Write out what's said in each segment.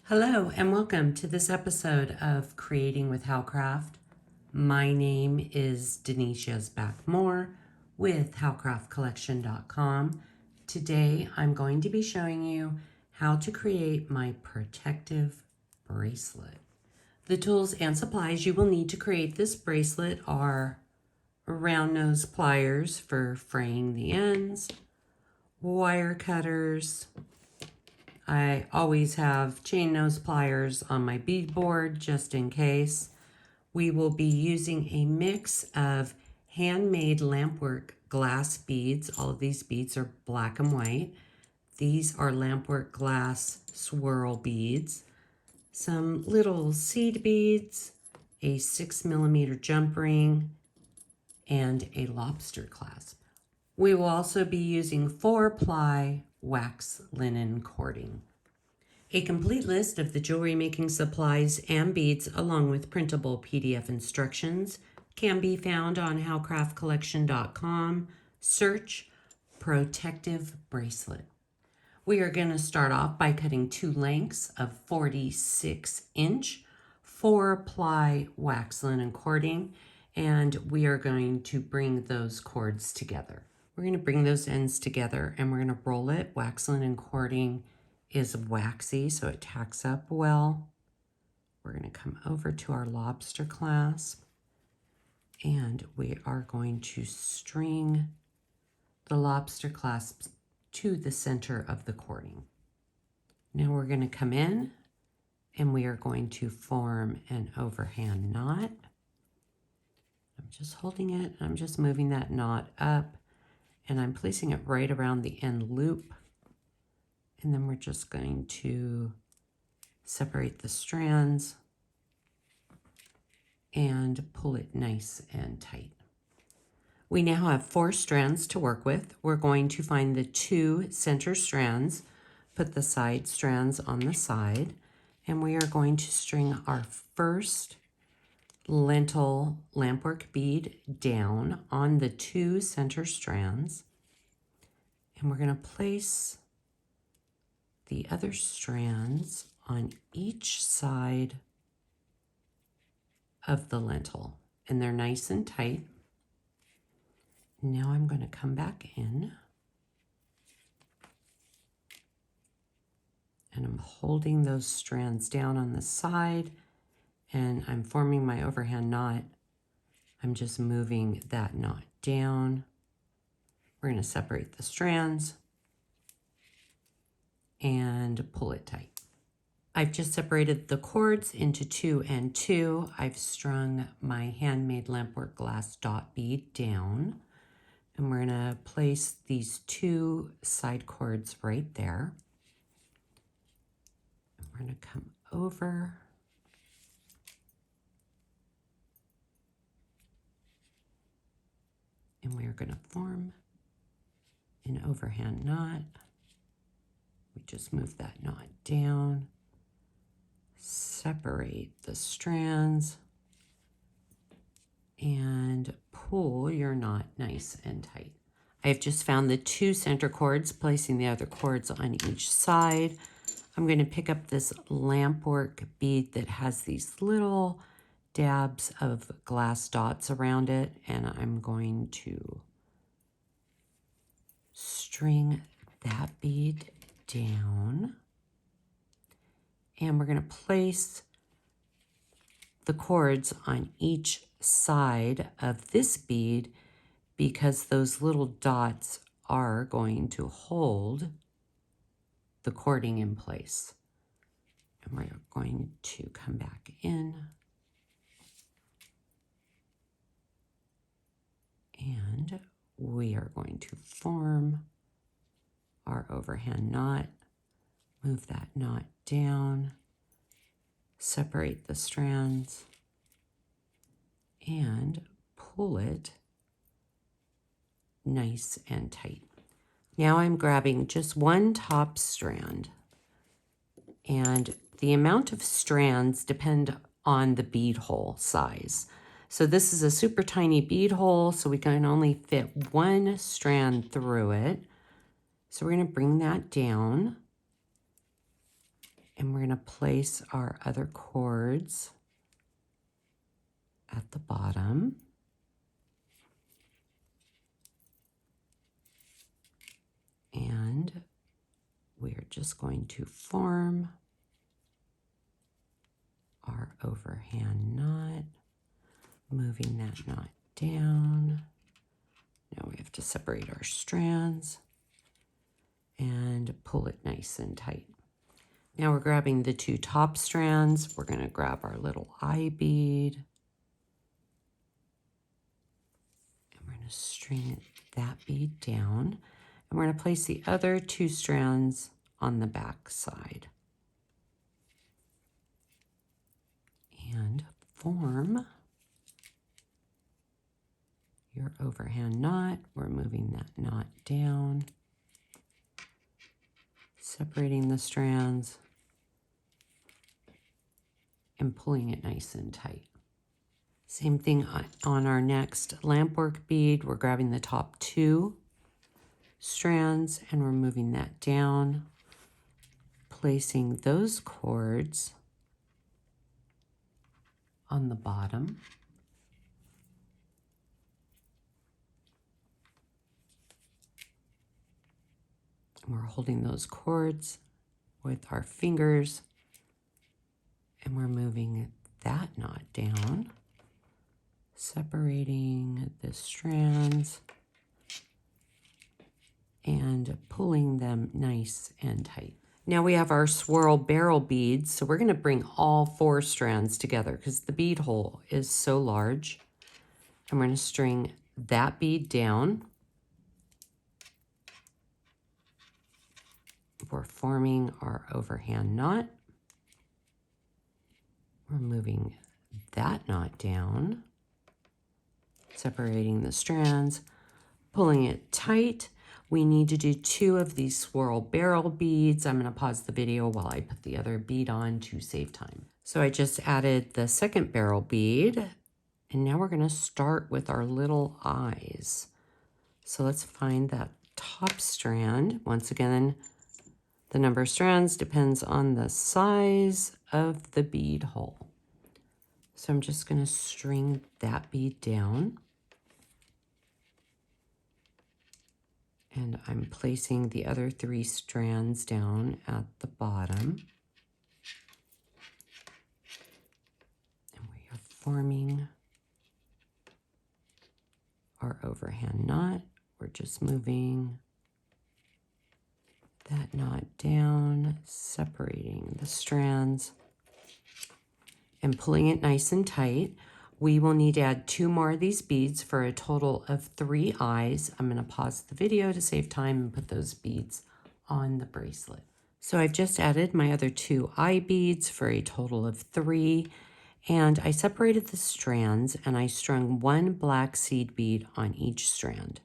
Hello and welcome to this episode of Creating with Howcraft. My name is Denise Yesbach-Moore with howcraftcollection.com. Today I'm going to be showing you how to create my protective bracelet. The tools and supplies you will need to create this bracelet are round nose pliers for fraying the ends, wire cutters. I always have chain nose pliers on my bead board just in case. We will be using a mix of handmade lampwork glass beads. All of these beads are black and white. These are lampwork glass swirl beads. Some little seed beads, a 6mm jump ring, and a lobster clasp. We will also be using 4-ply wax linen cording. A complete list of the jewelry making supplies and beads along with printable PDF instructions can be found on howcraftcollection.com. Search Protective Bracelet. We are going to start off by cutting 2 lengths of 46-inch 4-ply wax linen cording, and we are going to bring those cords together. We're going to bring those ends together and we're going to roll it. Wax linen cording is waxy, so it tacks up well. We're going to come over to our lobster clasp and we are going to string the lobster clasp to the center of the cording. Now we're going to come in and we are going to form an overhand knot. I'm just holding it, I'm just moving that knot up, and I'm placing it right around the end loop. And then we're just going to separate the strands and pull it nice and tight. We now have 4 strands to work with. We're going to find the 2 center strands, put the side strands on the side, and we are going to string our first lentil lampwork bead down on the 2 center strands, and we're going to place the other strands on each side of the lentil, and they're nice and tight. Now I'm going to come back in and I'm holding those strands down on the side and I'm forming my overhand knot. I'm just moving that knot down. We're going to separate the strands and pull it tight. I've just separated the cords into 2 and 2. I've strung my handmade lampwork glass dot bead down, and we're going to place these 2 side cords right there. And we're going to come over and we're going to form an overhand knot. We just move that knot down, separate the strands, and pull your knot nice and tight. I've just found the 2 center cords, placing the other cords on each side. I'm going to pick up this lampwork bead that has these little dabs of glass dots around it, and I'm going to string that bead down, and we're going to place the cords on each side of this bead because those little dots are going to hold the cording in place. And we're going to come back in and we are going to form our overhand knot, move that knot down, separate the strands, and pull it nice and tight. Now I'm grabbing just 1 top strand, and the amount of strands depend on the bead hole size. So this is a super tiny bead hole, so we can only fit 1 strand through it. So we're going to bring that down And we're going to place our other cords at the bottom. And we're just going to form our overhand knot, moving that knot down. Now we have to separate our strands and pull it nice and tight. Now we're grabbing the two top strands. We're going to grab our little eye bead. And we're going to string that bead down. And we're going to place the other two strands on the back side. And form your overhand knot. We're moving that knot down, separating the strands, and pulling it nice and tight. Same thing on our next lampwork bead. We're grabbing the top two strands and we're moving that down, placing those cords on the bottom. And we're holding those cords with our fingers and we're moving that knot down, separating the strands and pulling them nice and tight. Now we have our swirl barrel beads, so we're going to bring all four strands together because the bead hole is so large. And we're going to string that bead down. We're forming our overhand knot. We're moving that knot down, separating the strands, pulling it tight. We need to do two of these swirl barrel beads. I'm going to pause the video while I put the other bead on to save time. So I just added the second barrel bead, and now we're going to start with our little eyes. So let's find that top strand. Once again, the number of strands depends on the size of the bead hole. So I'm just going to string that bead down. And I'm placing the other three strands down at the bottom. And we are forming our overhand knot. We're just moving that knot down, separating the strands, and pulling it nice and tight. We will need to add two more of these beads for a total of 3 eyes. I'm going to pause the video to save time and put those beads on the bracelet. So I've just added my other 2 eye beads for a total of 3. And I separated the strands and I strung 1 black seed bead on each strand.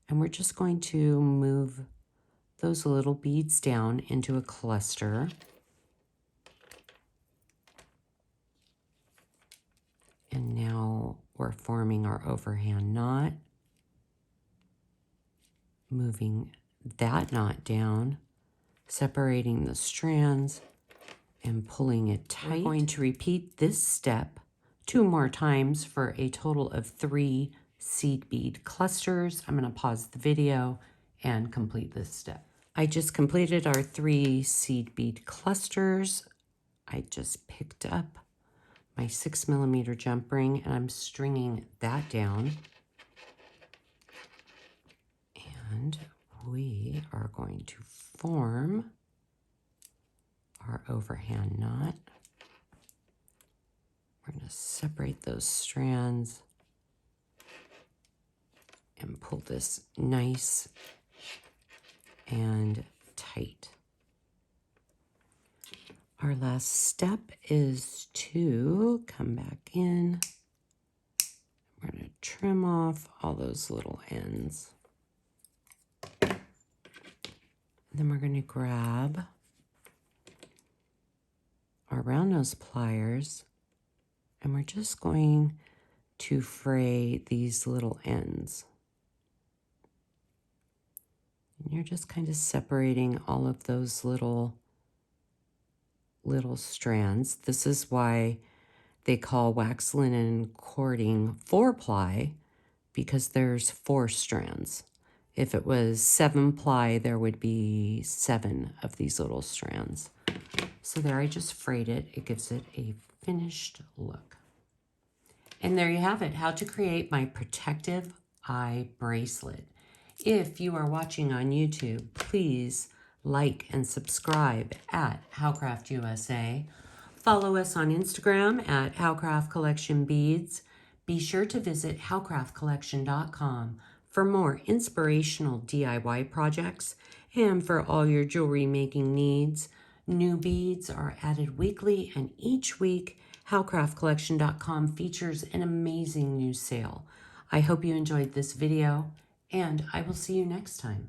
And we're just going to move those little beads down into a cluster. And now we're forming our overhand knot, moving that knot down, separating the strands, and pulling it tight. We're going to repeat this step 2 more times for a total of 3 seed bead clusters. I'm going to pause the video and complete this step. I just completed our 3 seed bead clusters. I just picked up my 6mm jump ring and I'm stringing that down. And we are going to form our overhand knot. We're going to separate those strands and pull this nice and tight. Our last step is to come back in. We're going to trim off all those little ends. Then we're going to grab our round nose pliers and we're just going to fray these little ends. And you're just kind of separating all of those little little strands. This is why they call wax linen cording 4-ply, because there's 4 strands. If it was 7-ply, there would be 7 of these little strands. So there, I just frayed it. It gives it a finished look. And there you have it, how to create my protective eye bracelet. If you are watching on YouTube, please like and subscribe at Howcraft USA. Follow us on Instagram at Howcraft Collection Beads. Be sure to visit howcraftcollection.com for more inspirational DIY projects and for all your jewelry making needs. New beads are added weekly, and each week howcraftcollection.com features an amazing new sale. I hope you enjoyed this video, and I will see you next time.